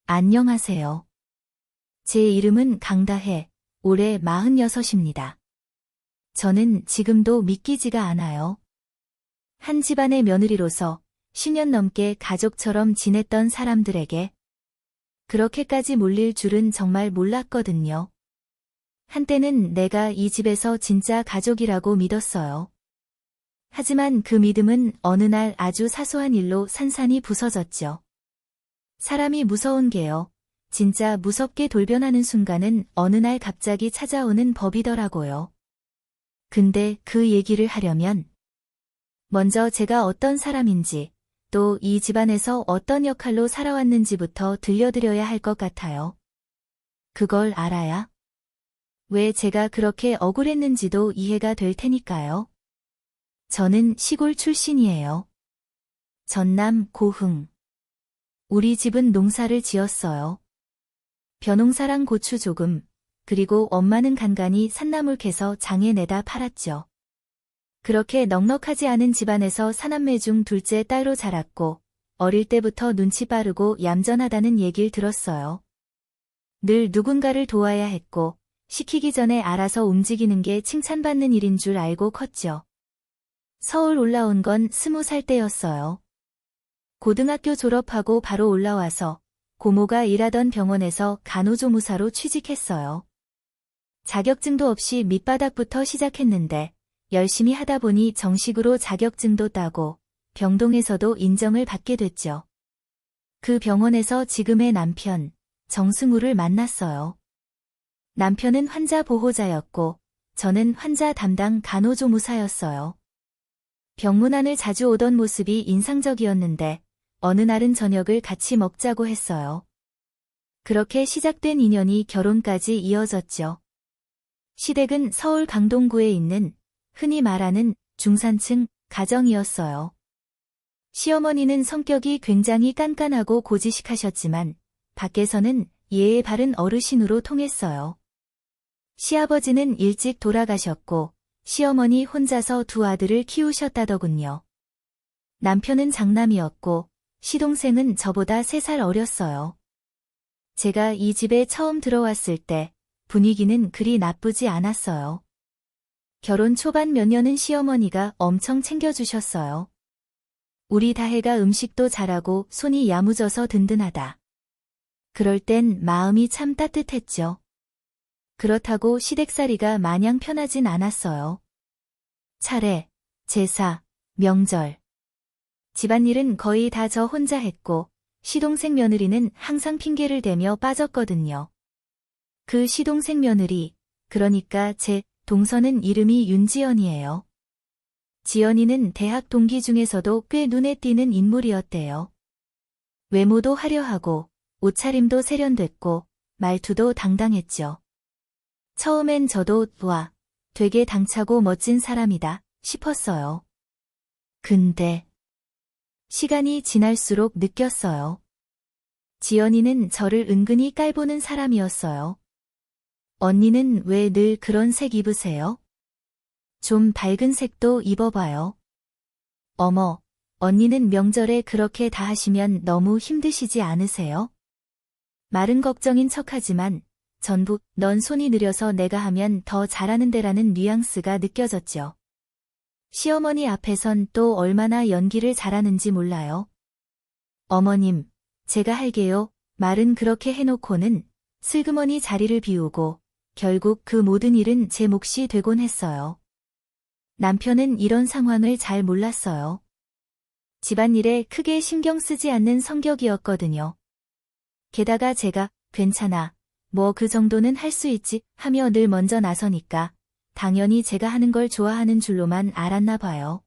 안녕하세요. 제 이름은 강다혜, 올해 46입니다. 저는 지금도 믿기지가 않아요. 한 집안의 며느리로서 10년 넘게 가족처럼 지냈던 사람들에게 그렇게까지 몰릴 줄은 정말 몰랐거든요. 한때는 내가 이 집에서 진짜 가족이라고 믿었어요. 하지만 그 믿음은 어느 날 아주 사소한 일로 산산이 부서졌죠. 사람이 무서운 게요. 진짜 무섭게 돌변하는 순간은 어느 날 갑자기 찾아오는 법이더라고요. 근데 그 얘기를 하려면 먼저 제가 어떤 사람인지 또 이 집안에서 어떤 역할로 살아왔는지부터 들려드려야 할 것 같아요. 그걸 알아야 왜 제가 그렇게 억울했는지도 이해가 될 테니까요. 저는 시골 출신이에요. 전남 고흥. 우리 집은 농사를 지었어요. 벼농사랑 고추 조금, 그리고 엄마는 간간히 산나물 캐서 장에 내다 팔았죠. 그렇게 넉넉하지 않은 집안에서 사남매 중 둘째 딸로 자랐고, 어릴 때부터 눈치 빠르고 얌전하다는 얘기를 들었어요. 늘 누군가를 도와야 했고, 시키기 전에 알아서 움직이는 게 칭찬받는 일인 줄 알고 컸죠. 서울 올라온 건 20살 때였어요. 고등학교 졸업하고 바로 올라와서 고모가 일하던 병원에서 간호조무사로 취직했어요. 자격증도 없이 밑바닥부터 시작했는데 열심히 하다 보니 정식으로 자격증도 따고 병동에서도 인정을 받게 됐죠. 그 병원에서 지금의 남편, 정승우를 만났어요. 남편은 환자 보호자였고 저는 환자 담당 간호조무사였어요. 병문안을 자주 오던 모습이 인상적이었는데 어느 날은 저녁을 같이 먹자고 했어요. 그렇게 시작된 인연이 결혼까지 이어졌죠. 시댁은 서울 강동구에 있는 흔히 말하는 중산층 가정이었어요. 시어머니는 성격이 굉장히 깐깐하고 고지식하셨지만 밖에서는 예의 바른 어르신으로 통했어요. 시아버지는 일찍 돌아가셨고 시어머니 혼자서 두 아들을 키우셨다더군요. 남편은 장남이었고 시동생은 저보다 3살 어렸어요. 제가 이 집에 처음 들어왔을 때 분위기는 그리 나쁘지 않았어요. 결혼 초반 몇 년은 시어머니가 엄청 챙겨주셨어요. 우리 다혜가 음식도 잘하고 손이 야무져서 든든하다. 그럴 땐 마음이 참 따뜻했죠. 그렇다고 시댁살이가 마냥 편하진 않았어요. 차례, 제사, 명절. 집안일은 거의 다 저 혼자 했고 시동생 며느리는 항상 핑계를 대며 빠졌거든요. 그 시동생 며느리, 그러니까 제 동서는 이름이 윤지연이에요. 지연이는 대학 동기 중에서도 꽤 눈에 띄는 인물이었대요. 외모도 화려하고 옷차림도 세련됐고 말투도 당당했죠. 처음엔 저도 와, 되게 당차고 멋진 사람이다 싶었어요. 근데 시간이 지날수록 느꼈어요. 지연이는 저를 은근히 깔보는 사람이었어요. 언니는 왜 늘 그런 색 입으세요? 좀 밝은 색도 입어봐요. 어머, 언니는 명절에 그렇게 다 하시면 너무 힘드시지 않으세요? 말은 걱정인 척하지만 전부 넌 손이 느려서 내가 하면 더 잘하는데라는 뉘앙스가 느껴졌죠. 시어머니 앞에선 또 얼마나 연기를 잘하는지 몰라요. 어머님, 제가 할게요. 말은 그렇게 해놓고는 슬그머니 자리를 비우고 결국 그 모든 일은 제 몫이 되곤 했어요. 남편은 이런 상황을 잘 몰랐어요. 집안일에 크게 신경 쓰지 않는 성격이었거든요. 게다가 제가 괜찮아, 뭐 그 정도는 할 수 있지 하며 늘 먼저 나서니까 당연히 제가 하는 걸 좋아하는 줄로만 알았나 봐요.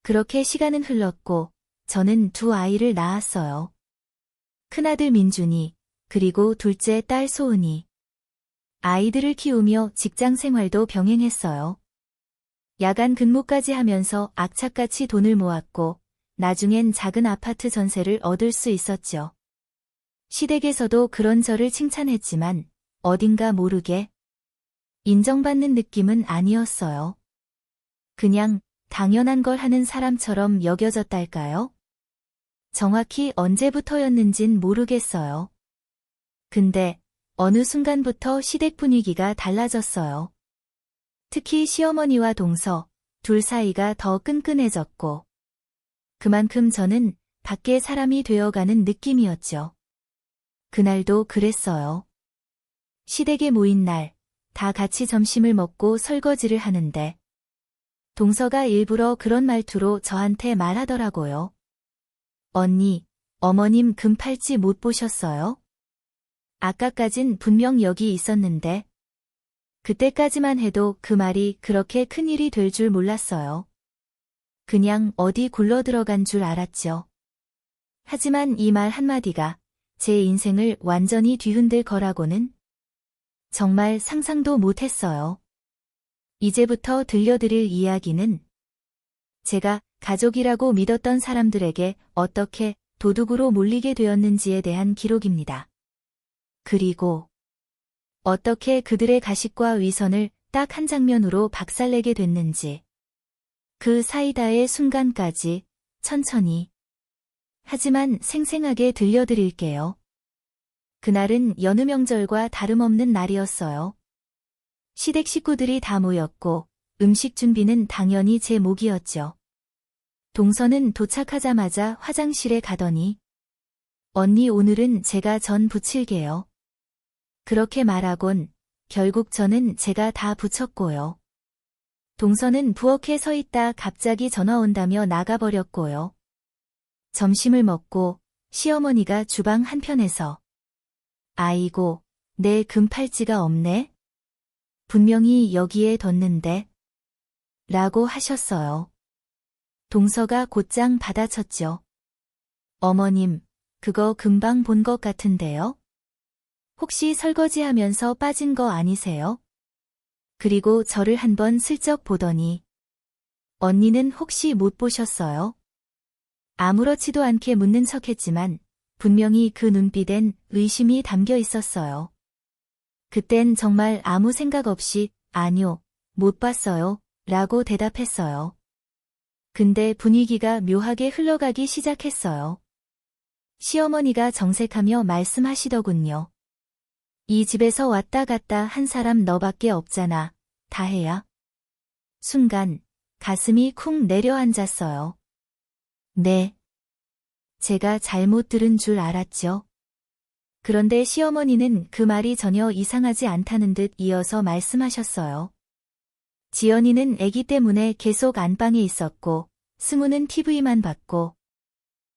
그렇게 시간은 흘렀고 저는 두 아이를 낳았어요. 큰아들 민준이, 그리고 둘째 딸 소은이. 아이들을 키우며 직장 생활도 병행했어요. 야간 근무까지 하면서 악착같이 돈을 모았고 나중엔 작은 아파트 전세를 얻을 수 있었죠. 시댁에서도 그런 저를 칭찬했지만 어딘가 모르게 인정받는 느낌은 아니었어요. 그냥 당연한 걸 하는 사람처럼 여겨졌달까요? 정확히 언제부터였는진 모르겠어요. 근데 어느 순간부터 시댁 분위기가 달라졌어요. 특히 시어머니와 동서, 둘 사이가 더 끈끈해졌고, 그만큼 저는 밖에 사람이 되어가는 느낌이었죠. 그날도 그랬어요. 시댁에 모인 날, 다 같이 점심을 먹고 설거지를 하는데, 동서가 일부러 그런 말투로 저한테 말하더라고요. 언니, 어머님 금팔찌 못 보셨어요? 아까까진 분명 여기 있었는데, 그때까지만 해도 그 말이 그렇게 큰일이 될 줄 몰랐어요. 그냥 어디 굴러 들어간 줄 알았죠. 하지만 이 말 한마디가 제 인생을 완전히 뒤흔들 거라고는 정말 상상도 못했어요. 이제부터 들려드릴 이야기는 제가 가족이라고 믿었던 사람들에게 어떻게 도둑으로 몰리게 되었는지에 대한 기록입니다. 그리고 어떻게 그들의 가식과 위선을 딱 한 장면으로 박살내게 됐는지, 그 사이다의 순간까지 천천히 하지만 생생하게 들려드릴게요. 그날은 여느 명절과 다름없는 날이었어요. 시댁 식구들이 다 모였고 음식 준비는 당연히 제 몫이었죠. 동서는 도착하자마자 화장실에 가더니 언니 오늘은 제가 전 부칠게요. 그렇게 말하곤 결국 저는 제가 다 부쳤고요. 동서는 부엌에 서 있다 갑자기 전화 온다며 나가버렸고요. 점심을 먹고 시어머니가 주방 한편에서 아이고, 내 금팔찌가 없네? 분명히 여기에 뒀는데? 라고 하셨어요. 동서가 곧장 받아쳤죠. 어머님, 그거 금방 본 것 같은데요? 혹시 설거지하면서 빠진 거 아니세요? 그리고 저를 한번 슬쩍 보더니 언니는 혹시 못 보셨어요? 아무렇지도 않게 묻는 척했지만 분명히 그 눈빛엔 의심이 담겨 있었어요. 그땐 정말 아무 생각 없이 아니요, 못 봤어요 라고 대답했어요. 근데 분위기가 묘하게 흘러가기 시작했어요. 시어머니가 정색하며 말씀하시더군요. 이 집에서 왔다 갔다 한 사람 너밖에 없잖아, 다혜야. 순간 가슴이 쿵 내려앉았어요. 네. 제가 잘못 들은 줄 알았죠. 그런데 시어머니는 그 말이 전혀 이상하지 않다는 듯 이어서 말씀하셨어요. 지연이는 아기 때문에 계속 안방에 있었고, 승우는 TV만 봤고,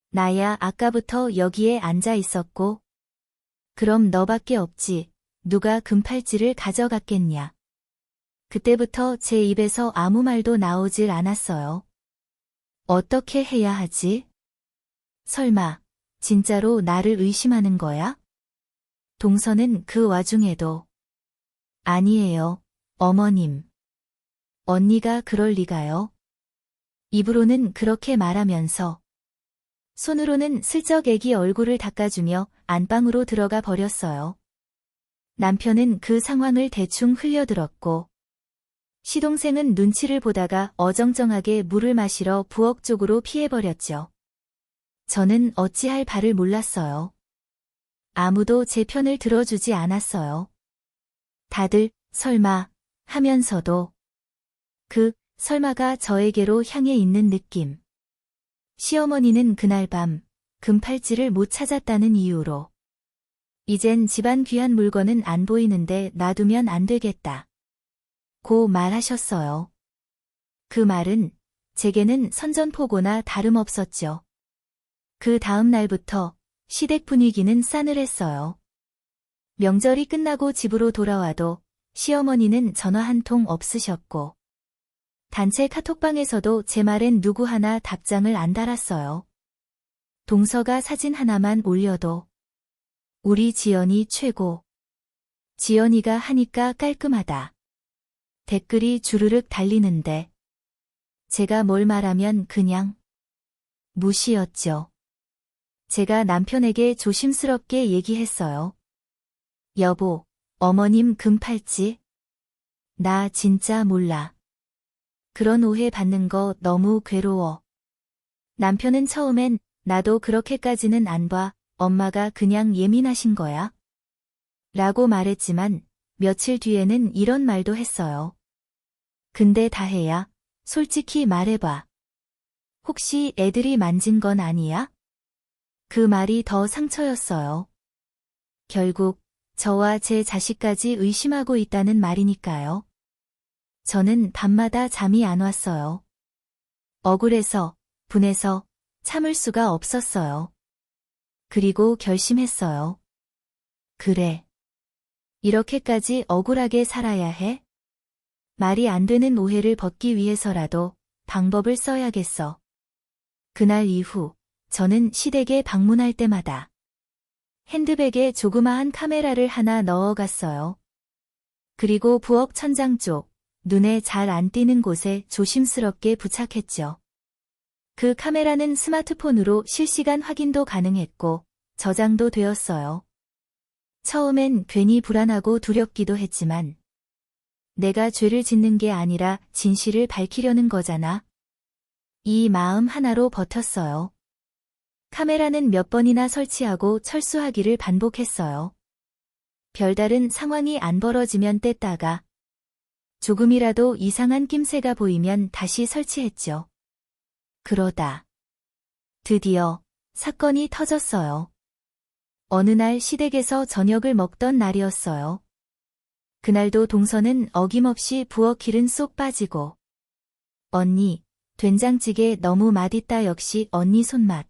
나야 아까부터 여기에 앉아 있었고, 그럼 너밖에 없지, 누가 금팔찌를 가져갔겠냐. 그때부터 제 입에서 아무 말도 나오질 않았어요. 어떻게 해야 하지? 설마, 진짜로 나를 의심하는 거야? 동서는 그 와중에도 아니에요, 어머님. 언니가 그럴 리가요. 입으로는 그렇게 말하면서 손으로는 슬쩍 애기 얼굴을 닦아주며 안방으로 들어가 버렸어요. 남편은 그 상황을 대충 흘려들었고 시동생은 눈치를 보다가 어정쩡하게 물을 마시러 부엌 쪽으로 피해버렸죠. 저는 어찌할 바를 몰랐어요. 아무도 제 편을 들어주지 않았어요. 다들 설마 하면서도 그 설마가 저에게로 향해 있는 느낌. 시어머니는 그날 밤 금팔찌를 못 찾았다는 이유로 이젠 집안 귀한 물건은 안 보이는데 놔두면 안 되겠다. 고 말하셨어요. 그 말은 제게는 선전포고나 다름없었죠. 그 다음 날부터 시댁 분위기는 싸늘했어요. 명절이 끝나고 집으로 돌아와도 시어머니는 전화 한 통 없으셨고 단체 카톡방에서도 제 말엔 누구 하나 답장을 안 달았어요. 동서가 사진 하나만 올려도 우리 지연이 최고. 지연이가 하니까 깔끔하다. 댓글이 주르륵 달리는데 제가 뭘 말하면 그냥 무시였죠. 제가 남편에게 조심스럽게 얘기했어요. 여보, 어머님 금팔찌? 나 진짜 몰라. 그런 오해 받는 거 너무 괴로워. 남편은 처음엔 나도 그렇게까지는 안 봐. 엄마가 그냥 예민하신 거야. 라고 말했지만 며칠 뒤에는 이런 말도 했어요. 근데 다혜야, 솔직히 말해봐. 혹시 애들이 만진 건 아니야? 그 말이 더 상처였어요. 결국 저와 제 자식까지 의심하고 있다는 말이니까요. 저는 밤마다 잠이 안 왔어요. 억울해서, 분해서 참을 수가 없었어요. 그리고 결심했어요. 그래. 이렇게까지 억울하게 살아야 해? 말이 안 되는 오해를 벗기 위해서라도 방법을 써야겠어. 그날 이후 저는 시댁에 방문할 때마다 핸드백에 조그마한 카메라를 하나 넣어갔어요. 그리고 부엌 천장 쪽, 눈에 잘 안 띄는 곳에 조심스럽게 부착했죠. 그 카메라는 스마트폰으로 실시간 확인도 가능했고 저장도 되었어요. 처음엔 괜히 불안하고 두렵기도 했지만 내가 죄를 짓는 게 아니라 진실을 밝히려는 거잖아. 이 마음 하나로 버텼어요. 카메라는 몇 번이나 설치하고 철수하기를 반복했어요. 별다른 상황이 안 벌어지면 뗐다가 조금이라도 이상한 낌새가 보이면 다시 설치했죠. 그러다 드디어 사건이 터졌어요. 어느 날 시댁에서 저녁을 먹던 날이었어요. 그날도 동서는 어김없이 부엌 길은 쏙 빠지고 언니, 된장찌개 너무 맛있다 역시 언니 손맛.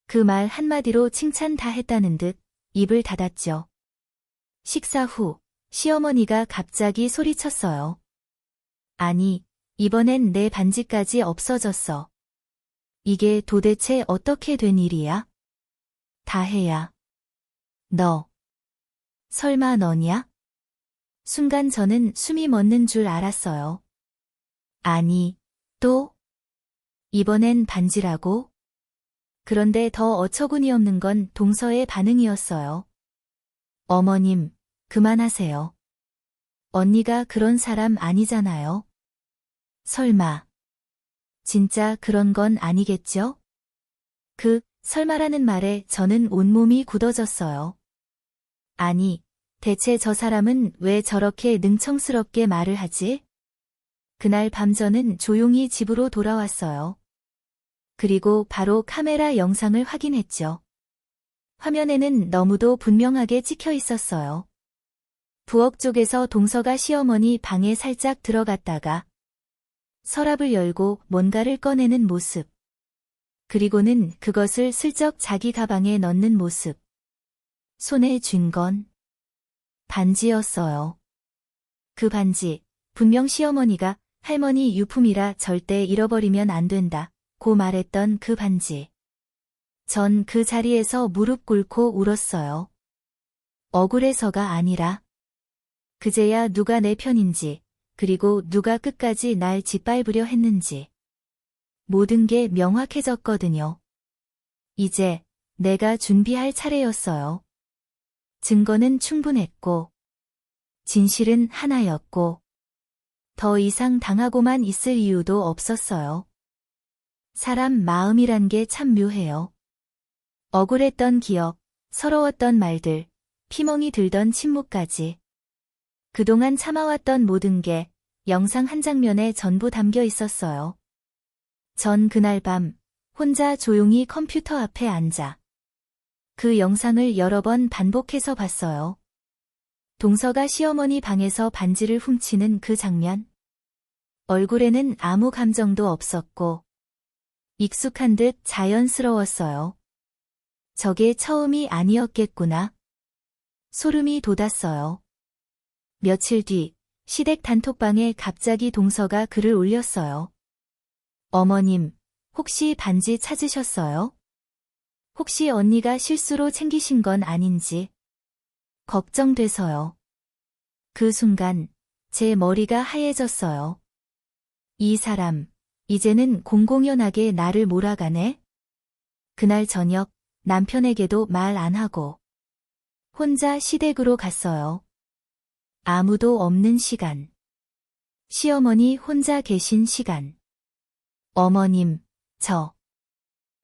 그 말 한마디로 칭찬 다 했다는 듯 입을 닫았죠. 식사 후 시어머니가 갑자기 소리쳤어요. 아니, 이번엔 내 반지까지 없어졌어. 이게 도대체 어떻게 된 일이야? 다혜야. 너. 설마 너냐? 순간 저는 숨이 멎는 줄 알았어요. 아니, 또? 이번엔 반지라고? 그런데 더 어처구니 없는 건 동서의 반응이었어요. 어머님, 그만하세요. 언니가 그런 사람 아니잖아요. 설마. 진짜 그런 건 아니겠죠? 설마라는 말에 저는 온몸이 굳어졌어요. 아니, 대체 저 사람은 왜 저렇게 능청스럽게 말을 하지? 그날 밤 저는 조용히 집으로 돌아왔어요. 그리고 바로 카메라 영상을 확인했죠. 화면에는 너무도 분명하게 찍혀 있었어요. 부엌 쪽에서 동서가 시어머니 방에 살짝 들어갔다가 서랍을 열고 뭔가를 꺼내는 모습. 그리고는 그것을 슬쩍 자기 가방에 넣는 모습. 손에 쥔 건 반지였어요. 그 반지, 분명 시어머니가 할머니 유품이라 절대 잃어버리면 안 된다 고 말했던 그 반지. 전 그 자리에서 무릎 꿇고 울었어요. 억울해서가 아니라 그제야 누가 내 편인지, 그리고 누가 끝까지 날 짓밟으려 했는지 모든 게 명확해졌거든요. 이제 내가 준비할 차례였어요. 증거는 충분했고 진실은 하나였고 더 이상 당하고만 있을 이유도 없었어요. 사람 마음이란 게 참 묘해요. 억울했던 기억, 서러웠던 말들, 피멍이 들던 침묵까지. 그동안 참아왔던 모든 게 영상 한 장면에 전부 담겨 있었어요. 전 그날 밤 혼자 조용히 컴퓨터 앞에 앉아 그 영상을 여러 번 반복해서 봤어요. 동서가 시어머니 방에서 반지를 훔치는 그 장면. 얼굴에는 아무 감정도 없었고 익숙한 듯 자연스러웠어요. 저게 처음이 아니었겠구나. 소름이 돋았어요. 며칠 뒤 시댁 단톡방에 갑자기 동서가 글을 올렸어요. 어머님, 혹시 반지 찾으셨어요? 혹시 언니가 실수로 챙기신 건 아닌지 걱정돼서요. 그 순간 제 머리가 하얘졌어요. 이 사람, 이제는 공공연하게 나를 몰아가네? 그날 저녁 남편에게도 말 안 하고 혼자 시댁으로 갔어요. 아무도 없는 시간. 시어머니 혼자 계신 시간. 어머님,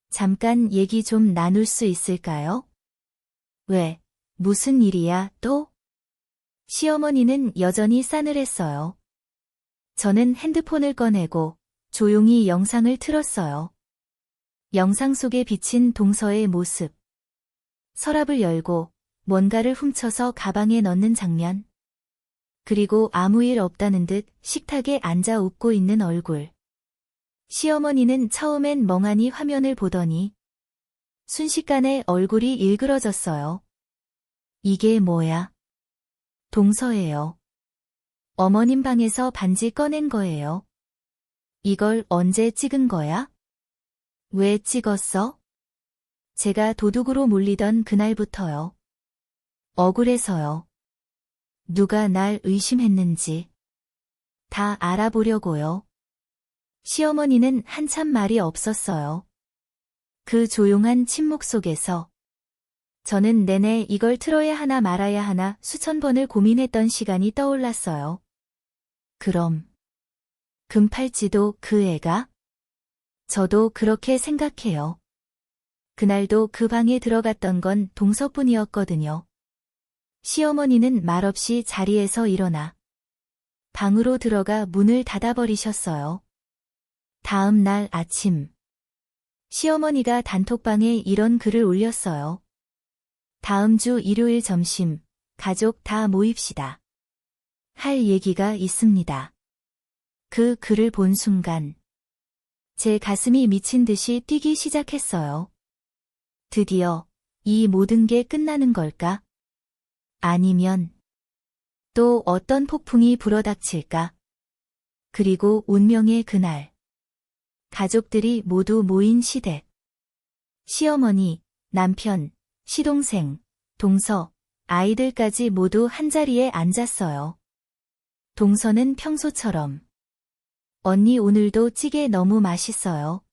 잠깐 얘기 좀 나눌 수 있을까요? 왜, 무슨 일이야, 또? 시어머니는 여전히 싸늘했어요. 저는 핸드폰을 꺼내고 조용히 영상을 틀었어요. 영상 속에 비친 동서의 모습. 서랍을 열고 뭔가를 훔쳐서 가방에 넣는 장면. 그리고 아무 일 없다는 듯 식탁에 앉아 웃고 있는 얼굴. 시어머니는 처음엔 멍하니 화면을 보더니 순식간에 얼굴이 일그러졌어요. 이게 뭐야? 동서예요. 어머님 방에서 반지 꺼낸 거예요. 이걸 언제 찍은 거야? 왜 찍었어? 제가 도둑으로 몰리던 그날부터요. 억울해서요. 누가 날 의심했는지 다 알아보려고요. 시어머니는 한참 말이 없었어요. 그 조용한 침묵 속에서 저는 내내 이걸 틀어야 하나 말아야 하나 수천 번을 고민했던 시간이 떠올랐어요. 그럼 금팔찌도 그 애가? 저도 그렇게 생각해요. 그날도 그 방에 들어갔던 건 동서뿐이었거든요. 시어머니는 말없이 자리에서 일어나 방으로 들어가 문을 닫아버리셨어요. 다음 날 아침 시어머니가 단톡방에 이런 글을 올렸어요. 다음 주 일요일 점심 가족 다 모입시다. 할 얘기가 있습니다. 그 글을 본 순간 제 가슴이 미친 듯이 뛰기 시작했어요. 드디어 이 모든 게 끝나는 걸까? 아니면 또 어떤 폭풍이 불어닥칠까? 그리고 운명의 그날. 가족들이 모두 모인 시댁. 시어머니, 남편, 시동생, 동서, 아이들까지 모두 한자리에 앉았어요. 동서는 평소처럼 언니 오늘도 찌개 너무 맛있어요.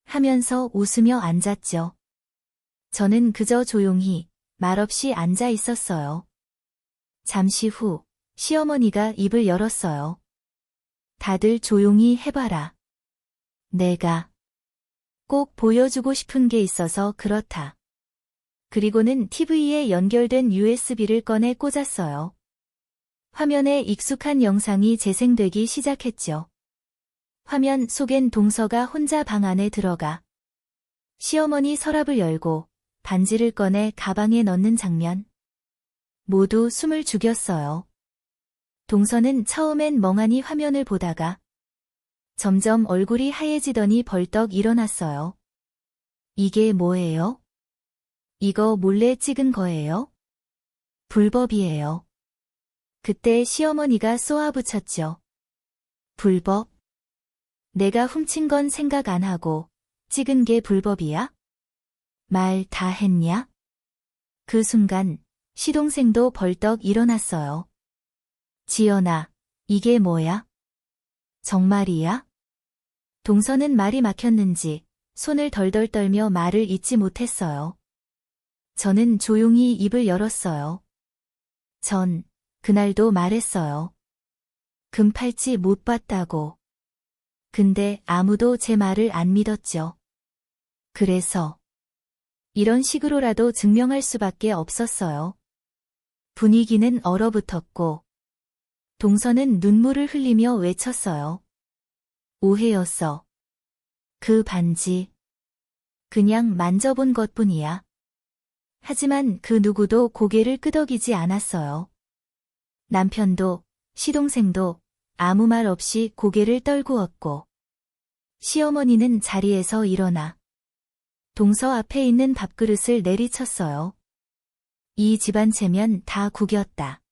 하면서 웃으며 앉았죠. 저는 그저 조용히 말없이 앉아 있었어요. 잠시 후 시어머니가 입을 열었어요. 다들 조용히 해봐라. 내가 꼭 보여주고 싶은 게 있어서 그렇다. 그리고는 TV에 연결된 USB를 꺼내 꽂았어요. 화면에 익숙한 영상이 재생되기 시작했죠. 화면 속엔 동서가 혼자 방 안에 들어가 시어머니 서랍을 열고 반지를 꺼내 가방에 넣는 장면. 모두 숨을 죽였어요. 동서는 처음엔 멍하니 화면을 보다가 점점 얼굴이 하얘지더니 벌떡 일어났어요. 이게 뭐예요? 이거 몰래 찍은 거예요? 불법이에요. 그때 시어머니가 쏘아붙였죠. 불법? 내가 훔친 건 생각 안 하고 찍은 게 불법이야? 말 다 했냐? 그 순간 시동생도 벌떡 일어났어요. 지연아, 이게 뭐야? 정말이야? 동서는 말이 막혔는지 손을 덜덜 떨며 말을 잇지 못했어요. 저는 조용히 입을 열었어요. 전 그날도 말했어요. 금팔찌 못 봤다고. 근데 아무도 제 말을 안 믿었죠. 그래서 이런 식으로라도 증명할 수밖에 없었어요. 분위기는 얼어붙었고 동서는 눈물을 흘리며 외쳤어요. 오해였어. 그 반지 그냥 만져본 것뿐이야. 하지만 그 누구도 고개를 끄덕이지 않았어요. 남편도 시동생도 아무 말 없이 고개를 떨구었고 시어머니는 자리에서 일어나 동서 앞에 있는 밥그릇을 내리쳤어요. 이 집안 체면 다 구겼다.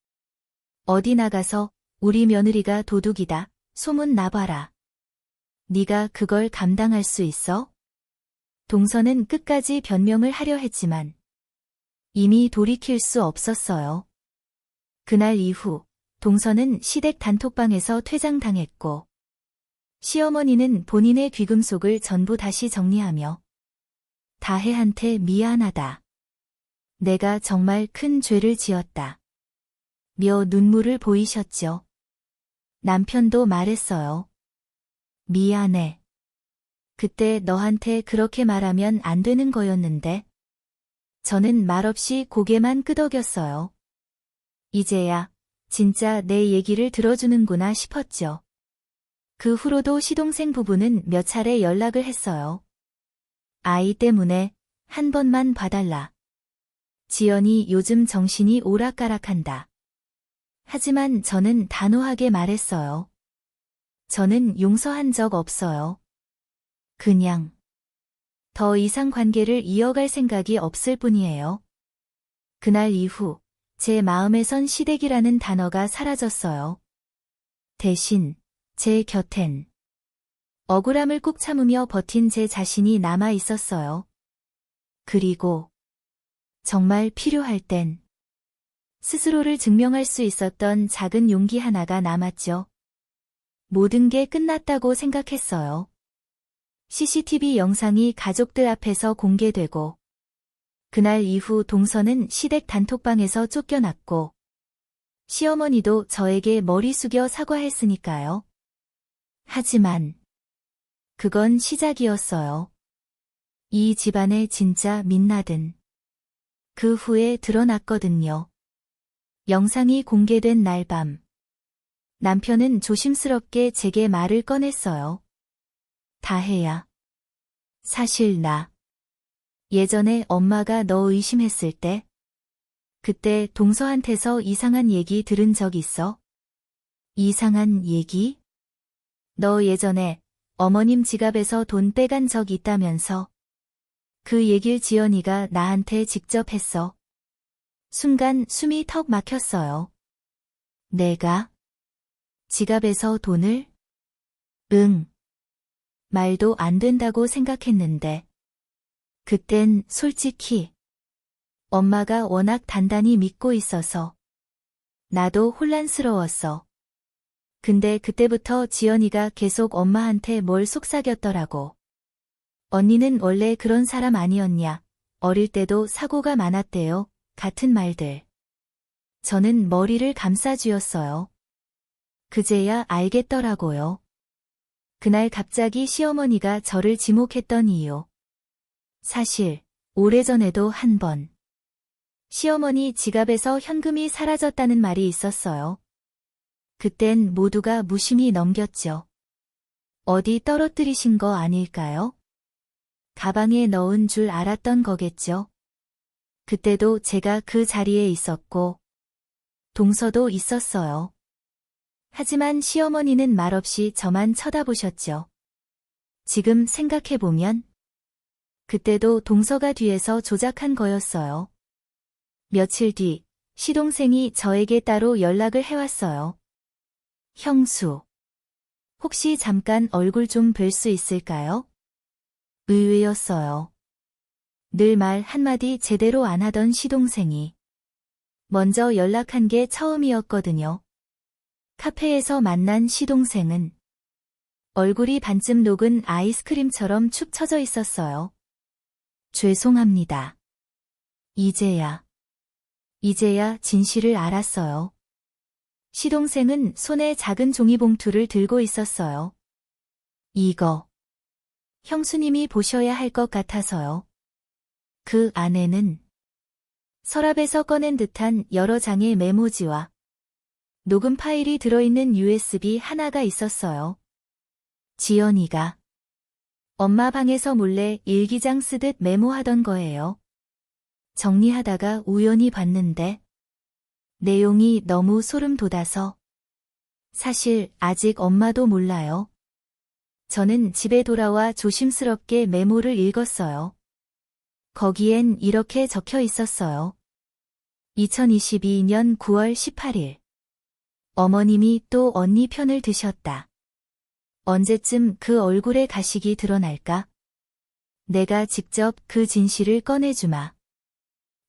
어디 나가서 우리 며느리가 도둑이다 소문 나봐라. 네가 그걸 감당할 수 있어? 동서는 끝까지 변명을 하려 했지만 이미 돌이킬 수 없었어요. 그날 이후 동서는 시댁 단톡방에서 퇴장당했고 시어머니는 본인의 귀금속을 전부 다시 정리하며 다혜한테 미안하다. 내가 정말 큰 죄를 지었다. 며 눈물을 보이셨죠. 남편도 말했어요. 미안해. 그때 너한테 그렇게 말하면 안 되는 거였는데. 저는 말없이 고개만 끄덕였어요. 이제야 진짜 내 얘기를 들어주는구나 싶었죠. 그 후로도 시동생 부부는 몇 차례 연락을 했어요. 아이 때문에 한 번만 봐달라. 지연이 요즘 정신이 오락가락한다. 하지만 저는 단호하게 말했어요. 저는 용서한 적 없어요. 그냥 더 이상 관계를 이어갈 생각이 없을 뿐이에요. 그날 이후 제 마음에선 시댁이라는 단어가 사라졌어요. 대신 제 곁엔 억울함을 꾹 참으며 버틴 제 자신이 남아 있었어요. 그리고 정말 필요할 땐 스스로를 증명할 수 있었던 작은 용기 하나가 남았죠. 모든 게 끝났다고 생각했어요. CCTV 영상이 가족들 앞에서 공개되고 그날 이후 동서는 시댁 단톡방에서 쫓겨났고 시어머니도 저에게 머리 숙여 사과했으니까요. 하지만 그건 시작이었어요. 이 집안의 진짜 민낯은 그 후에 드러났거든요. 영상이 공개된 날 밤 남편은 조심스럽게 제게 말을 꺼냈어요. 다혜야. 사실 나 예전에 엄마가 너 의심했을 때 그때 동서한테서 이상한 얘기 들은 적 있어? 이상한 얘기? 너 예전에 어머님 지갑에서 돈 빼간 적 있다면서? 그 얘길 지연이가 나한테 직접 했어. 순간 숨이 턱 막혔어요. 내가? 지갑에서 돈을? 응. 말도 안 된다고 생각했는데. 그땐 솔직히 엄마가 워낙 단단히 믿고 있어서 나도 혼란스러웠어. 근데 그때부터 지연이가 계속 엄마한테 뭘 속삭였더라고. 언니는 원래 그런 사람 아니었냐. 어릴 때도 사고가 많았대요. 같은 말들. 저는 머리를 감싸쥐었어요. 그제야 알겠더라고요. 그날 갑자기 시어머니가 저를 지목했던 이유. 사실 오래전에도 한 번 시어머니 지갑에서 현금이 사라졌다는 말이 있었어요. 그땐 모두가 무심히 넘겼죠. 어디 떨어뜨리신 거 아닐까요? 가방에 넣은 줄 알았던 거겠죠. 그때도 제가 그 자리에 있었고 동서도 있었어요. 하지만 시어머니는 말없이 저만 쳐다보셨죠. 지금 생각해보면 그때도 동서가 뒤에서 조작한 거였어요. 며칠 뒤 시동생이 저에게 따로 연락을 해왔어요. 형수, 혹시 잠깐 얼굴 좀 뵐 수 있을까요? 의외였어요. 늘 말 한마디 제대로 안 하던 시동생이 먼저 연락한 게 처음이었거든요. 카페에서 만난 시동생은 얼굴이 반쯤 녹은 아이스크림처럼 축 처져 있었어요. 죄송합니다. 이제야 진실을 알았어요. 시동생은 손에 작은 종이봉투를 들고 있었어요. 이거 형수님이 보셔야 할 것 같아서요. 그 안에는 서랍에서 꺼낸 듯한 여러 장의 메모지와 녹음 파일이 들어있는 USB 하나가 있었어요. 지연이가 엄마 방에서 몰래 일기장 쓰듯 메모하던 거예요. 정리하다가 우연히 봤는데 내용이 너무 소름 돋아서 사실 아직 엄마도 몰라요. 저는 집에 돌아와 조심스럽게 메모를 읽었어요. 거기엔 이렇게 적혀 있었어요. 2022년 9월 18일. 어머님이 또 언니 편을 드셨다. 언제쯤 그 얼굴에 가식이 드러날까? 내가 직접 그 진실을 꺼내주마.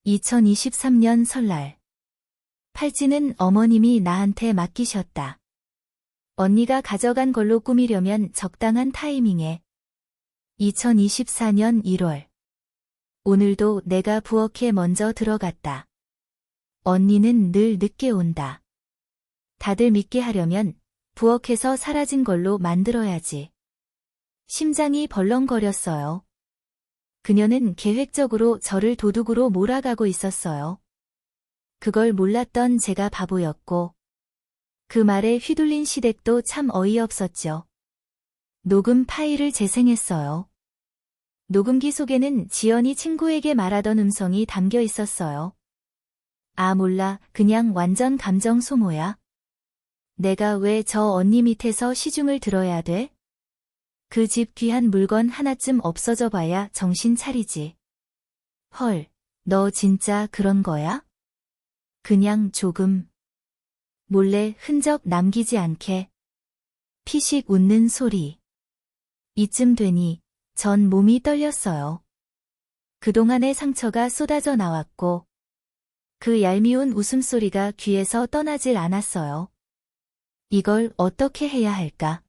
2023년 설날. 팔찌는 어머님이 나한테 맡기셨다. 언니가 가져간 걸로 꾸미려면 적당한 타이밍에. 2024년 1월. 오늘도 내가 부엌에 먼저 들어갔다. 언니는 늘 늦게 온다. 다들 믿게 하려면 부엌에서 사라진 걸로 만들어야지. 심장이 벌렁거렸어요. 그녀는 계획적으로 저를 도둑으로 몰아가고 있었어요. 그걸 몰랐던 제가 바보였고, 그 말에 휘둘린 시댁도 참 어이없었죠. 녹음 파일을 재생했어요. 녹음기 속에는 지연이 친구에게 말하던 음성이 담겨 있었어요. 아, 몰라. 그냥 완전 감정 소모야. 내가 왜 저 언니 밑에서 시중을 들어야 돼? 그 집 귀한 물건 하나쯤 없어져 봐야 정신 차리지. 헐, 너 진짜 그런 거야? 그냥 조금. 몰래 흔적 남기지 않게. 피식 웃는 소리. 이쯤 되니 전 몸이 떨렸어요. 그동안의 상처가 쏟아져 나왔고 그 얄미운 웃음소리가 귀에서 떠나질 않았어요. 이걸 어떻게 해야 할까?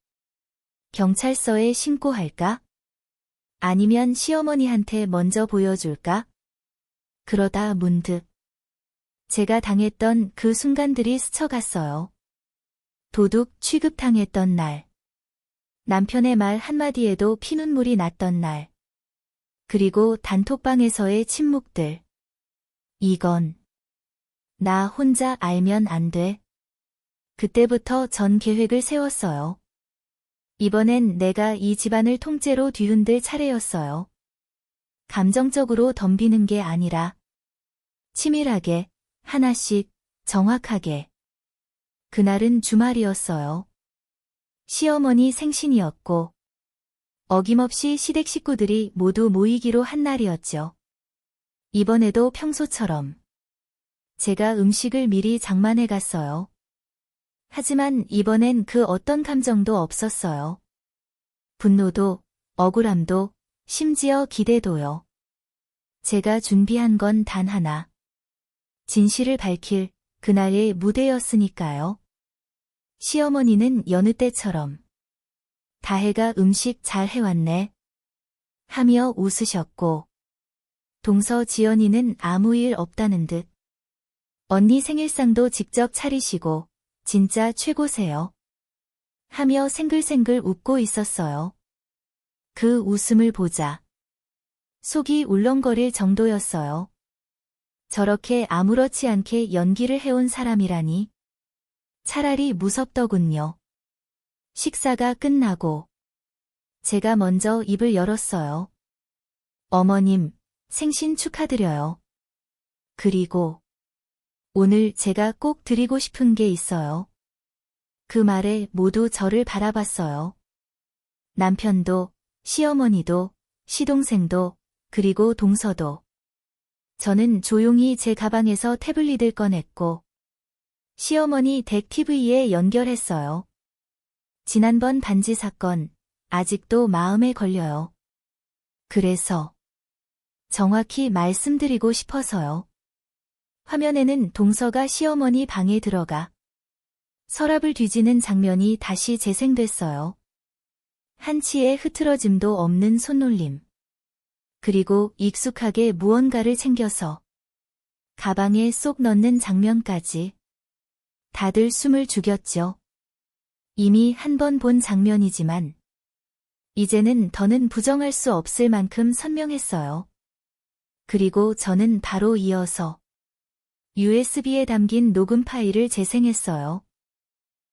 경찰서에 신고할까? 아니면 시어머니한테 먼저 보여줄까? 그러다 문득 제가 당했던 그 순간들이 스쳐갔어요. 도둑 취급당했던 날. 남편의 말 한마디에도 피눈물이 났던 날. 그리고 단톡방에서의 침묵들. 이건 나 혼자 알면 안 돼. 그때부터 전 계획을 세웠어요. 이번엔 내가 이 집안을 통째로 뒤흔들 차례였어요. 감정적으로 덤비는 게 아니라 치밀하게, 하나씩, 정확하게. 그날은 주말이었어요. 시어머니 생신이었고 어김없이 시댁 식구들이 모두 모이기로 한 날이었죠. 이번에도 평소처럼 제가 음식을 미리 장만해 갔어요. 하지만 이번엔 그 어떤 감정도 없었어요. 분노도, 억울함도, 심지어 기대도요. 제가 준비한 건 단 하나. 진실을 밝힐 그날의 무대였으니까요. 시어머니는 여느 때처럼 다혜가 음식 잘 해왔네 하며 웃으셨고 동서 지연이는 아무 일 없다는 듯 언니 생일상도 직접 차리시고 진짜 최고세요 하며 생글생글 웃고 있었어요. 그 웃음을 보자 속이 울렁거릴 정도였어요. 저렇게 아무렇지 않게 연기를 해온 사람이라니 차라리 무섭더군요. 식사가 끝나고 제가 먼저 입을 열었어요. 어머님, 생신 축하드려요. 그리고 오늘 제가 꼭 드리고 싶은 게 있어요. 그 말에 모두 저를 바라봤어요. 남편도, 시어머니도, 시동생도, 그리고 동서도. 저는 조용히 제 가방에서 태블릿을 꺼냈고 시어머니 댁 TV에 연결했어요. 지난번 반지 사건, 아직도 마음에 걸려요. 그래서 정확히 말씀드리고 싶어서요. 화면에는 동서가 시어머니 방에 들어가 서랍을 뒤지는 장면이 다시 재생됐어요. 한치의 흐트러짐도 없는 손놀림. 그리고 익숙하게 무언가를 챙겨서 가방에 쏙 넣는 장면까지. 다들 숨을 죽였죠. 이미 한 번 본 장면이지만 이제는 더는 부정할 수 없을 만큼 선명했어요. 그리고 저는 바로 이어서 USB에 담긴 녹음 파일을 재생했어요.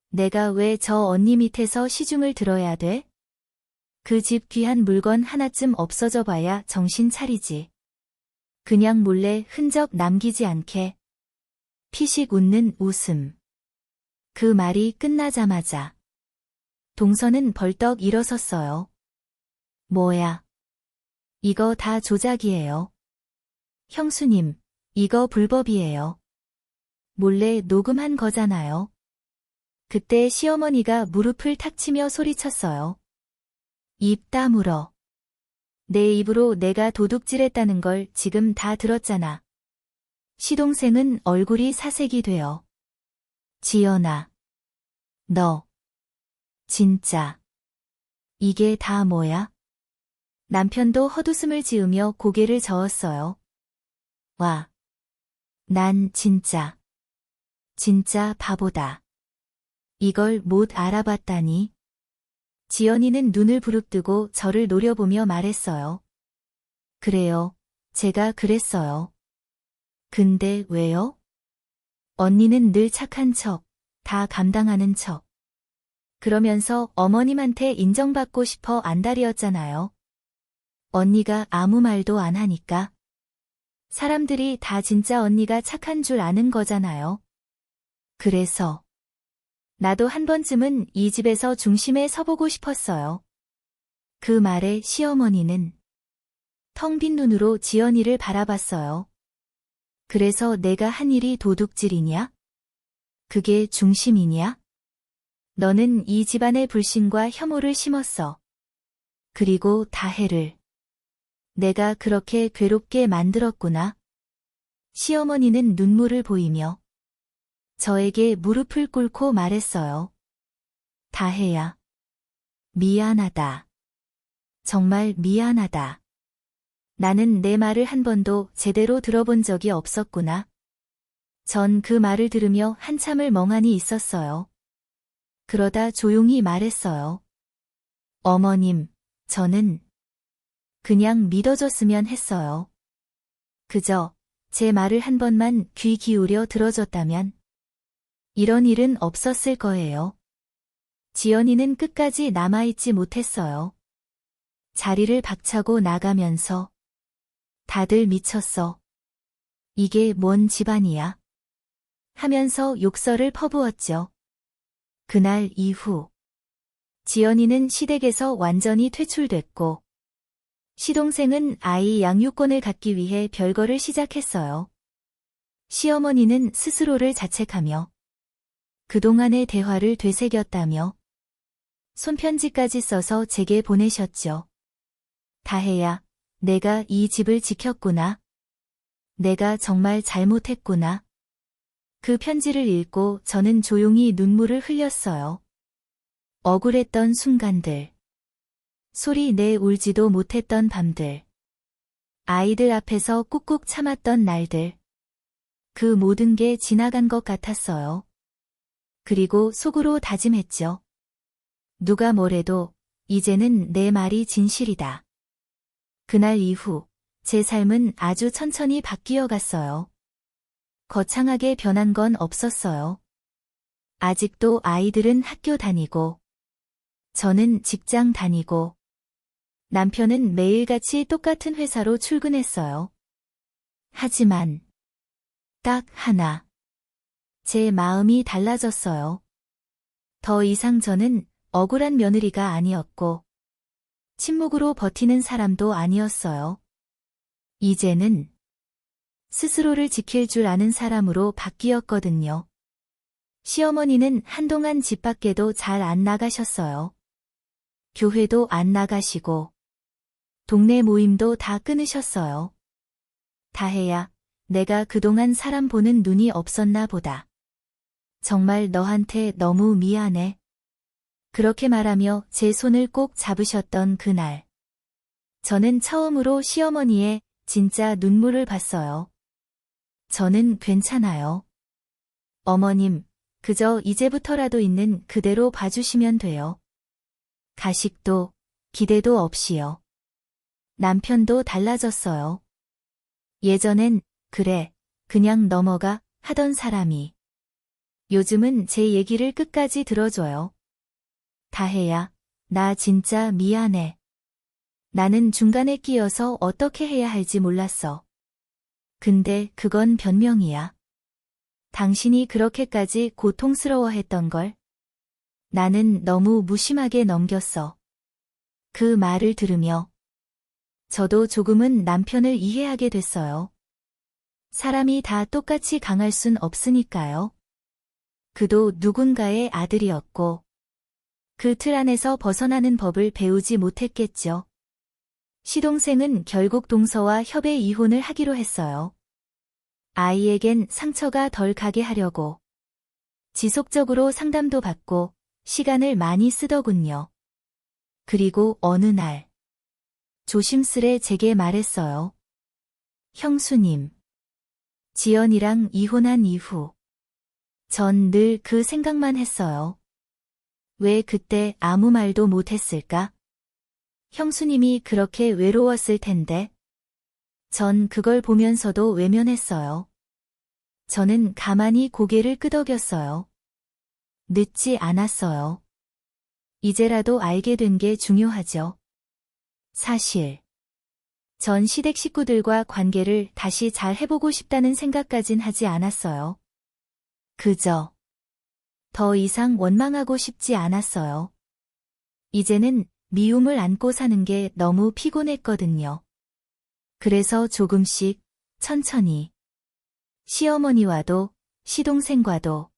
내가 왜 저 언니 밑에서 시중을 들어야 돼? 그 집 귀한 물건 하나쯤 없어져 봐야 정신 차리지. 그냥 몰래 흔적 남기지 않게. 피식 웃는 웃음. 그 말이 끝나자마자 동서는 벌떡 일어섰어요. 뭐야? 이거 다 조작이에요. 형수님, 이거 불법이에요. 몰래 녹음한 거잖아요. 그때 시어머니가 무릎을 탁 치며 소리쳤어요. 입 다물어. 내 입으로 내가 도둑질했다는 걸 지금 다 들었잖아. 시동생은 얼굴이 사색이 되어. 지연아. 너. 진짜. 이게 다 뭐야? 남편도 헛웃음을 지으며 고개를 저었어요. 와. 난 진짜 바보다. 이걸 못 알아봤다니. 지연이는 눈을 부릅뜨고 저를 노려보며 말했어요. 그래요. 제가 그랬어요. 근데 왜요? 언니는 늘 착한 척, 다 감당하는 척. 그러면서 어머님한테 인정받고 싶어 안달이었잖아요. 언니가 아무 말도 안 하니까. 사람들이 다 진짜 언니가 착한 줄 아는 거잖아요. 그래서 나도 한 번쯤은 이 집에서 중심에 서보고 싶었어요. 그 말에 시어머니는 텅 빈 눈으로 지연이를 바라봤어요. 그래서 내가 한 일이 도둑질이냐? 그게 중심이냐? 너는 이 집안의 불신과 혐오를 심었어. 그리고 다혜를 내가 그렇게 괴롭게 만들었구나. 시어머니는 눈물을 보이며 저에게 무릎을 꿇고 말했어요. 다혜야. 미안하다. 정말 미안하다. 나는 내 말을 한 번도 제대로 들어본 적이 없었구나. 전 그 말을 들으며 한참을 멍하니 있었어요. 그러다 조용히 말했어요. 어머님, 저는 그냥 믿어줬으면 했어요. 그저 제 말을 한 번만 귀 기울여 들어줬다면 이런 일은 없었을 거예요. 지연이는 끝까지 남아있지 못했어요. 자리를 박차고 나가면서 다들 미쳤어. 이게 뭔 집안이야? 하면서 욕설을 퍼부었죠. 그날 이후 지연이는 시댁에서 완전히 퇴출됐고 시동생은 아이 양육권을 갖기 위해 별거를 시작했어요. 시어머니는 스스로를 자책하며 그동안의 대화를 되새겼다며 손편지까지 써서 제게 보내셨죠. 다혜야, 내가 이 집을 지켰구나. 내가 정말 잘못했구나. 그 편지를 읽고 저는 조용히 눈물을 흘렸어요. 억울했던 순간들. 소리 내 울지도 못했던 밤들. 아이들 앞에서 꾹꾹 참았던 날들. 그 모든 게 지나간 것 같았어요. 그리고 속으로 다짐했죠. 누가 뭐래도 이제는 내 말이 진실이다. 그날 이후 제 삶은 아주 천천히 바뀌어 갔어요. 거창하게 변한 건 없었어요. 아직도 아이들은 학교 다니고, 저는 직장 다니고, 남편은 매일같이 똑같은 회사로 출근했어요. 하지만 딱 하나, 제 마음이 달라졌어요. 더 이상 저는 억울한 며느리가 아니었고, 침묵으로 버티는 사람도 아니었어요. 이제는 스스로를 지킬 줄 아는 사람으로 바뀌었거든요. 시어머니는 한동안 집 밖에도 잘 안 나가셨어요. 교회도 안 나가시고, 동네 모임도 다 끊으셨어요. 다혜야, 내가 그동안 사람 보는 눈이 없었나 보다. 정말 너한테 너무 미안해. 그렇게 말하며 제 손을 꼭 잡으셨던 그날. 저는 처음으로 시어머니의 진짜 눈물을 봤어요. 저는 괜찮아요. 어머님, 그저 이제부터라도 있는 그대로 봐주시면 돼요. 가식도, 기대도 없이요. 남편도 달라졌어요. 예전엔, 그래, 그냥 넘어가, 하던 사람이. 요즘은 제 얘기를 끝까지 들어줘요. 다혜야, 나 진짜 미안해. 나는 중간에 끼어서 어떻게 해야 할지 몰랐어. 근데 그건 변명이야. 당신이 그렇게까지 고통스러워했던 걸 나는 너무 무심하게 넘겼어. 그 말을 들으며 저도 조금은 남편을 이해하게 됐어요. 사람이 다 똑같이 강할 순 없으니까요. 그도 누군가의 아들이었고 그 틀 안에서 벗어나는 법을 배우지 못했겠죠. 시동생은 결국 동서와 협의 이혼을 하기로 했어요. 아이에겐 상처가 덜 가게 하려고 지속적으로 상담도 받고 시간을 많이 쓰더군요. 그리고 어느 날 조심스레 제게 말했어요. 형수님, 지연이랑 이혼한 이후 전 늘 그 생각만 했어요. 왜 그때 아무 말도 못했을까? 형수님이 그렇게 외로웠을 텐데. 전 그걸 보면서도 외면했어요. 저는 가만히 고개를 끄덕였어요. 늦지 않았어요. 이제라도 알게 된 게 중요하죠. 사실 전 시댁 식구들과 관계를 다시 잘 해보고 싶다는 생각까진 하지 않았어요. 그저 더 이상 원망하고 싶지 않았어요. 이제는 미움을 안고 사는 게 너무 피곤했거든요. 그래서 조금씩 천천히 시어머니와도 시동생과도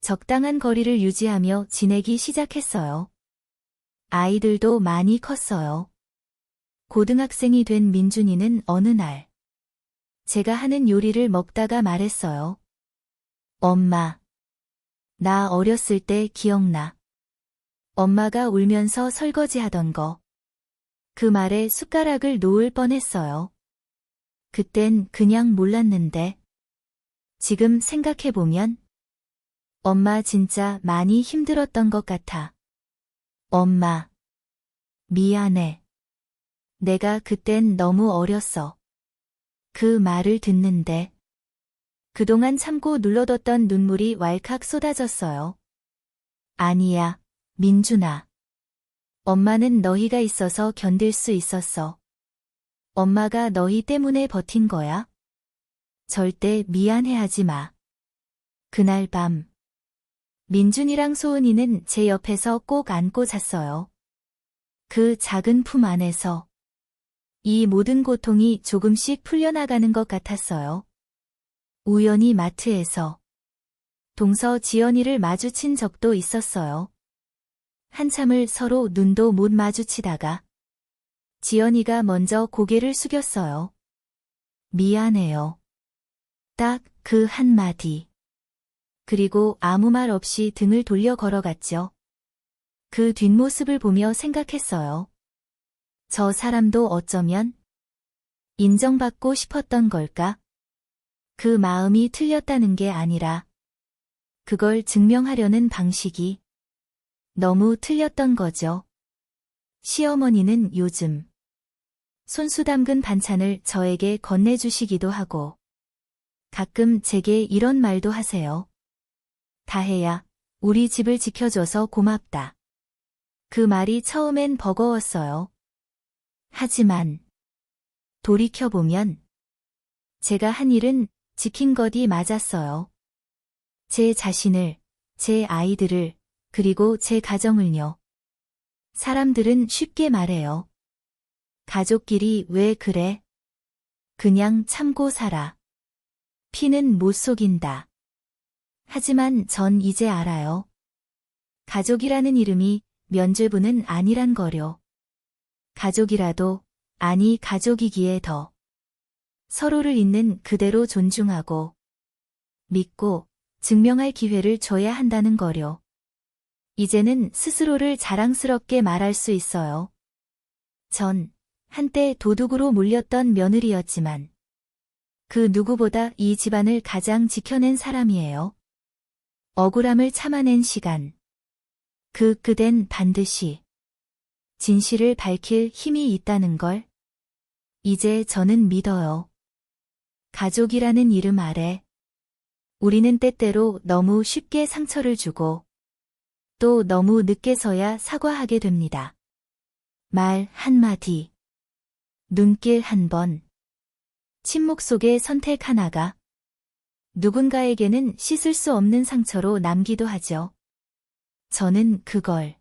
적당한 거리를 유지하며 지내기 시작했어요. 아이들도 많이 컸어요. 고등학생이 된 민준이는 어느 날 제가 하는 요리를 먹다가 말했어요. 엄마, 나 어렸을 때 기억나. 엄마가 울면서 설거지하던 거. 그 말에 숟가락을 놓을 뻔했어요. 그땐 그냥 몰랐는데 지금 생각해보면 엄마 진짜 많이 힘들었던 것 같아. 엄마, 미안해. 내가 그땐 너무 어렸어. 그 말을 듣는데 그동안 참고 눌러뒀던 눈물이 왈칵 쏟아졌어요. 아니야, 민준아. 엄마는 너희가 있어서 견딜 수 있었어. 엄마가 너희 때문에 버틴 거야. 절대 미안해하지 마. 그날 밤 민준이랑 소은이는 제 옆에서 꼭 안고 잤어요. 그 작은 품 안에서 이 모든 고통이 조금씩 풀려나가는 것 같았어요. 우연히 마트에서 동서 지연이를 마주친 적도 있었어요. 한참을 서로 눈도 못 마주치다가 지연이가 먼저 고개를 숙였어요. 미안해요. 딱 그 한마디. 그리고 아무 말 없이 등을 돌려 걸어갔죠. 그 뒷모습을 보며 생각했어요. 저 사람도 어쩌면 인정받고 싶었던 걸까? 그 마음이 틀렸다는 게 아니라 그걸 증명하려는 방식이 너무 틀렸던 거죠. 시어머니는 요즘 손수 담근 반찬을 저에게 건네주시기도 하고 가끔 제게 이런 말도 하세요. 다혜야, 우리 집을 지켜줘서 고맙다. 그 말이 처음엔 버거웠어요. 하지만 돌이켜보면 제가 한 일은 지킨 것이 맞았어요. 제 자신을, 제 아이들을, 그리고 제 가정을요. 사람들은 쉽게 말해요. 가족끼리 왜 그래? 그냥 참고 살아. 피는 못 속인다. 하지만 전 이제 알아요. 가족이라는 이름이 면죄부는 아니란 거려. 가족이라도, 아니 가족이기에 더 서로를 있는 그대로 존중하고 믿고 증명할 기회를 줘야 한다는 거려. 이제는 스스로를 자랑스럽게 말할 수 있어요. 전 한때 도둑으로 몰렸던 며느리였지만 그 누구보다 이 집안을 가장 지켜낸 사람이에요. 억울함을 참아낸 시간. 그 끝엔 반드시 진실을 밝힐 힘이 있다는 걸 이제 저는 믿어요. 가족이라는 이름 아래 우리는 때때로 너무 쉽게 상처를 주고 또 너무 늦게서야 사과하게 됩니다. 말 한마디, 눈길 한 번, 침묵 속의 선택 하나가 누군가에게는 씻을 수 없는 상처로 남기도 하죠. 저는 그걸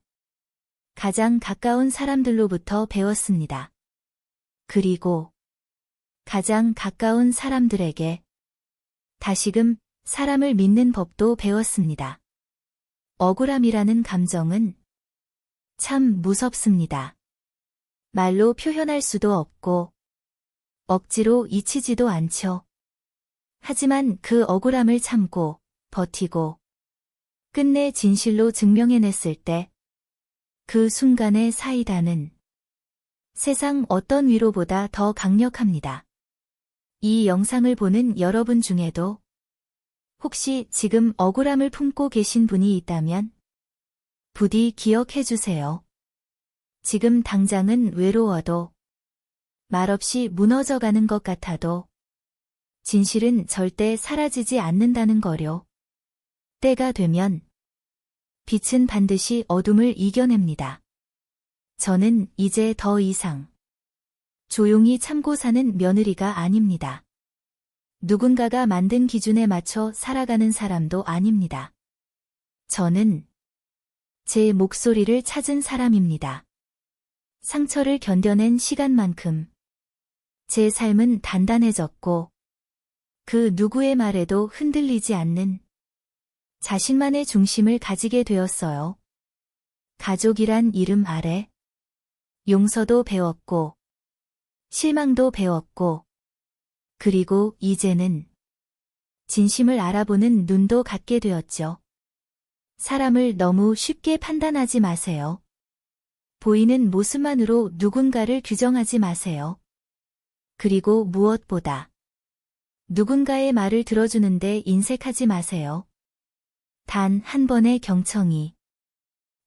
가장 가까운 사람들로부터 배웠습니다. 그리고 가장 가까운 사람들에게 다시금 사람을 믿는 법도 배웠습니다. 억울함이라는 감정은 참 무섭습니다. 말로 표현할 수도 없고 억지로 잊히지도 않죠. 하지만 그 억울함을 참고 버티고 끝내 진실로 증명해냈을 때 그 순간의 사이다는 세상 어떤 위로보다 더 강력합니다. 이 영상을 보는 여러분 중에도 혹시 지금 억울함을 품고 계신 분이 있다면 부디 기억해 주세요. 지금 당장은 외로워도 말없이 무너져가는 것 같아도 진실은 절대 사라지지 않는다는 거요. 때가 되면 빛은 반드시 어둠을 이겨냅니다. 저는 이제 더 이상 조용히 참고 사는 며느리가 아닙니다. 누군가가 만든 기준에 맞춰 살아가는 사람도 아닙니다. 저는 제 목소리를 찾은 사람입니다. 상처를 견뎌낸 시간만큼 제 삶은 단단해졌고 그 누구의 말에도 흔들리지 않는 자신만의 중심을 가지게 되었어요. 가족이란 이름 아래 용서도 배웠고 실망도 배웠고 그리고 이제는 진심을 알아보는 눈도 갖게 되었죠. 사람을 너무 쉽게 판단하지 마세요. 보이는 모습만으로 누군가를 규정하지 마세요. 그리고 무엇보다 누군가의 말을 들어주는데 인색하지 마세요. 단 한 번의 경청이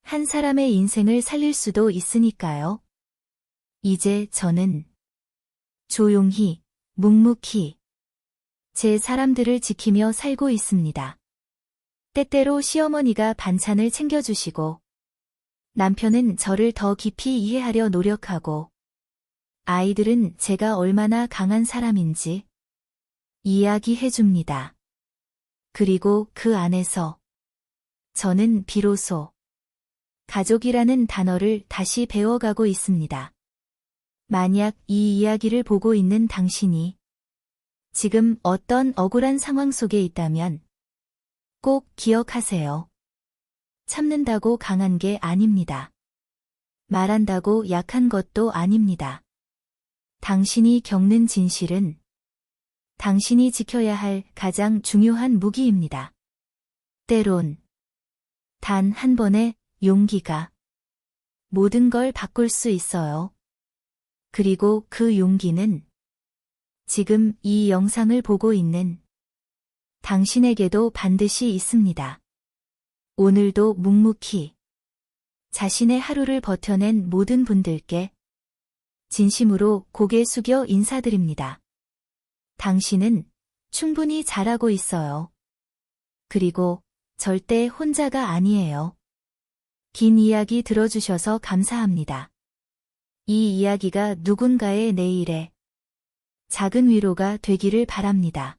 한 사람의 인생을 살릴 수도 있으니까요. 이제 저는 조용히, 묵묵히 제 사람들을 지키며 살고 있습니다. 때때로 시어머니가 반찬을 챙겨주시고 남편은 저를 더 깊이 이해하려 노력하고 아이들은 제가 얼마나 강한 사람인지 이야기해줍니다. 그리고 그 안에서 저는 비로소 가족이라는 단어를 다시 배워가고 있습니다. 만약 이 이야기를 보고 있는 당신이 지금 어떤 억울한 상황 속에 있다면 꼭 기억하세요. 참는다고 강한 게 아닙니다. 말한다고 약한 것도 아닙니다. 당신이 겪는 진실은 당신이 지켜야 할 가장 중요한 무기입니다. 때론 단 한 번의 용기가 모든 걸 바꿀 수 있어요. 그리고 그 용기는 지금 이 영상을 보고 있는 당신에게도 반드시 있습니다. 오늘도 묵묵히 자신의 하루를 버텨낸 모든 분들께 진심으로 고개 숙여 인사드립니다. 당신은 충분히 잘하고 있어요. 그리고 절대 혼자가 아니에요. 긴 이야기 들어주셔서 감사합니다. 이 이야기가 누군가의 내일에 작은 위로가 되기를 바랍니다.